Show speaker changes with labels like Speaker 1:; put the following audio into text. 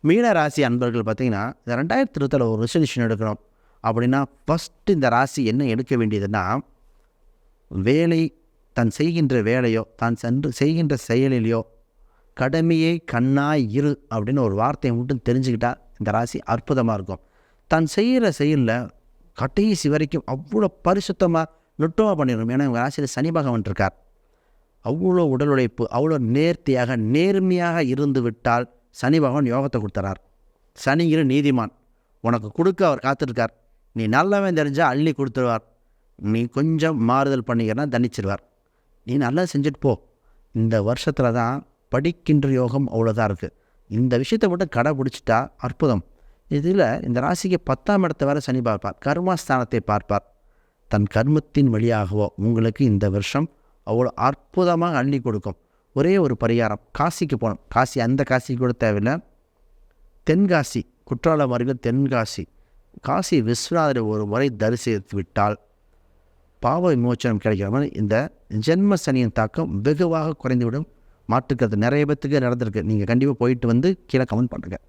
Speaker 1: மீன ராசி அன்பர்கள் பார்த்தீங்கன்னா, இந்த 2020 ஒரு ரெசல்யூஷன் எடுக்கணும் அப்படின்னா, ஃபஸ்ட்டு இந்த ராசி என்ன எடுக்க வேண்டியதுன்னா, வேலை தான் செய்கின்ற வேலையோ, தான் செய்கின்ற செயலிலையோ, கடமையே கண்ணாய் இரு அப்படின்னு ஒரு வார்த்தையை மட்டும் தெரிஞ்சுக்கிட்டா, இந்த ராசி அற்புதமாக இருக்கும். தான் செய்கிற செயலில் கடைசி வரைக்கும் அவ்வளோ பரிசுத்தமாக நுட்பமாக பண்ணிடணும். ஏன்னா இவங்க ராசியில் சனி பகவான் இருக்கார். அவ்வளோ உடல் உழைப்பு, அவ்வளோ நேர்த்தியாக நேர்மையாக இருந்து விட்டால் சனி பகவான் யோகத்தை கொடுத்துறார். சனிங்கிற நீதிமான், உனக்கு கொடுக்க அவர் காத்திருக்கார். நீ நல்லவன் தெரிஞ்சால் அள்ளி கொடுத்துருவார். நீ கொஞ்சம் மாறுதல் பண்ணிக்கிறனா தண்டிச்சிருவார். நீ நல்லா செஞ்சுட்டு போ. இந்த வருஷத்தில் தான் படிக்கின்ற யோகம் அவ்வளோதான் இருக்குது. இந்த விஷயத்தை மட்டும் கடைபிடிச்சிட்டா அற்புதம். இதில் இந்த ராசிக்கு 10ஆம் இடத்தை வரை சனி பார்ப்பார். கர்மஸ்தானத்தை பார்ப்பார். தன் கர்மத்தின் வழியாகவோ உங்களுக்கு இந்த வருஷம் அவ்வளோ அற்புதமாக அள்ளி கொடுக்கும். ஒரே ஒரு பரிகாரம், காசிக்கு போகணும். காசி அந்த காசி கூட தேவையில்லை, தென்காசி, குற்றாலம் அருகில் தென்காசி காசி விஸ்வநாதரை ஒரு முறை தரிசித்து விட்டால் பாவ விமோச்சனம் கிடைக்கிற மாதிரி இந்த ஜென்ம சனியின் தாக்கம் வெகுவாக குறைந்துவிடும். மாற்றுக்கிறது நிறைய பேத்துக்கு நடந்திருக்கு. நீங்கள் கண்டிப்பாக போயிட்டு வந்து கீழே கமெண்ட் பண்ணுங்கள்.